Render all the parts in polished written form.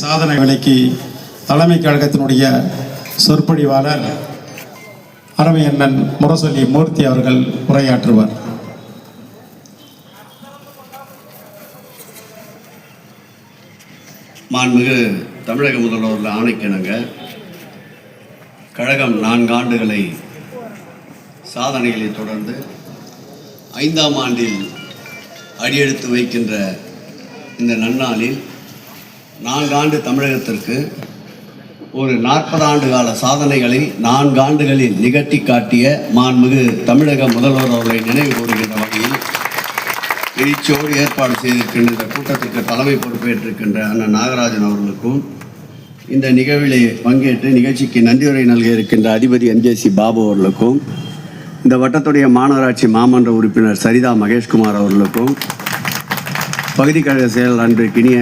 சாதனை விலைக்கு தலைமை கழகத்தினுடைய சொற்பொழிவாளர் அருமையண்ணன் முரசொலி மூர்த்தி அவர்கள் உரையாற்றுவார். மாண்புமிகு தமிழக முதல்வர் ஆணைக்கிணங்க கழகம் 4 ஆண்டுகளை சாதனைகளை தொடர்ந்து 5ஆம் ஆண்டில் அடியெடுத்து வைக்கின்ற இந்த நன்னாளில் 4 ஆண்டு தமிழகத்திற்கு ஒரு 40 ஆண்டு கால சாதனைகளை 4 ஆண்டுகளில் நிகழ்த்தி காட்டிய மாண்புமிகு தமிழக முதல்வர் அவர்களை நினைவு கூறுகின்ற வகையில் எழுச்சியோடு ஏற்பாடு செய்திருக்கின்ற இந்த கூட்டத்திற்கு தலைமை பொறுப்பேற்றிருக்கின்ற அண்ணன் நாகராஜன் அவர்களுக்கும் இந்த நிகழ்விலே பங்கேற்று நிகழ்ச்சிக்கு நன்றியுரை நல்க இருக்கின்ற அதிபதி NJC பாபு அவர்களுக்கும் இந்த வட்டத்துடைய மாநகராட்சி மாமன்ற உறுப்பினர் சரிதா மகேஷ்குமார் அவர்களுக்கும் பகுதி கழக செயலர் அன்பிற்கினிய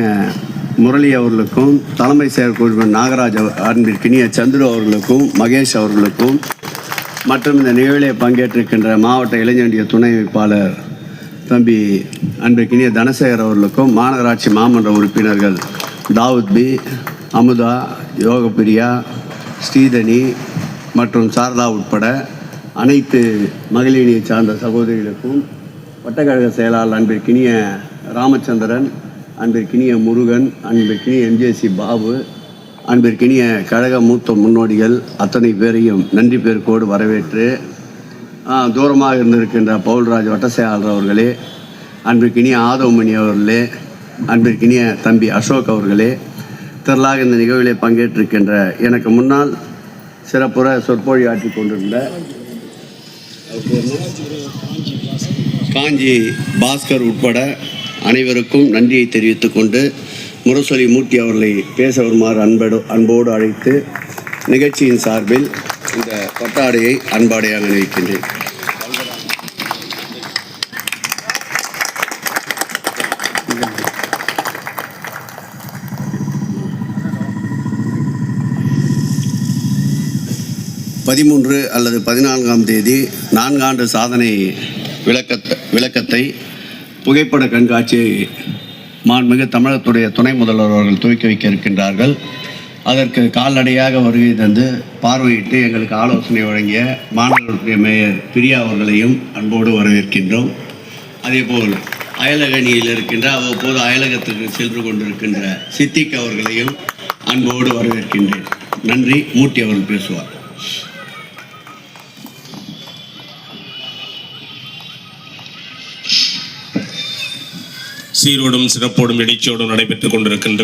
முரளி அவர்களுக்கும் தலைமை செயற்குழு நாகராஜ் அன்பிற்கினிய சந்துரு அவர்களுக்கும் மகேஷ் அவர்களுக்கும் மற்றும் இந்த நிகழ்விலே பங்கேற்றிருக்கின்ற மாவட்ட இளைஞருடைய துணை அமைப்பாளர் தம்பி அன்பிற்கினிய தனசேகர் அவர்களுக்கும் மாநகராட்சி மாமன்ற உறுப்பினர்கள் தாவூத் பி, அமுதா, யோகப்பிரியா, ஸ்ரீதனி மற்றும் சாரதா உட்பட அனைத்து மகளிரியை சார்ந்த சகோதரிகளுக்கும் வட்டக்கழக செயலாளர் அன்பிற்கினிய ராமச்சந்திரன், அன்பிற்கினிய முருகன், அன்பிற்கினிய NJC பாபு, அன்பிற்கினிய கழக மூத்த முன்னோடிகள் அத்தனை பேரையும் நன்றி பேருக்கோடு வரவேற்று தூரமாக இருந்திருக்கின்ற பவுல்ராஜ் வட்ட செயலாளர் அவர்களே, அன்பிற்கினிய ஆதவமணி அவர்களே, அன்பிற்கினிய தம்பி அசோக் அவர்களே, திரளாக இந்த நிகழ்விலே பங்கேற்றிருக்கின்ற எனக்கு முன்னால் சிறப்புற சொற்பொழி ஆற்றி கொண்டிருந்த காஞ்சி பாஸ்கர் உட்பட அனைவருக்கும் நன்றியை தெரிவித்துக் கொண்டு முரசொலி மூர்த்தி அவர்களை பேச வருமாறு அன்போடு அழைத்து நிகழ்ச்சியின் சார்பில் இந்த பட்டாடையை அன்பாடையாக அணிவிக்கின்றேன். பதிமூன்று அல்லது 14ஆம் தேதி 4 ஆண்டு சாதனை விளக்கத்தை புகைப்பட கண்காட்சியை மாண்புமிகு தமிழகத்துடைய துணை முதல்வர் அவர்கள் துவக்கி வைக்க இருக்கின்றார்கள். அதற்கு கால்நடையாக வருகை தந்து பார்வையிட்டு எங்களுக்கு ஆலோசனை வழங்கிய மாநகராட்சி மேயர் பிரியா அவர்களையும் அன்போடு வரவேற்கின்றோம். அதேபோல் அயலகணியில் இருக்கின்ற அவ்வப்போது அயலகத்திற்கு சென்று கொண்டிருக்கின்ற சித்திக் அவர்களையும் அன்போடு வரவேற்கின்றேன். நன்றி. மூர்த்தி அவர்கள் பேசுவார். சீரோடும் சிறப்போடும் எழுச்சியோடும் நடைபெற்றுக் கொண்டிருக்கின்ற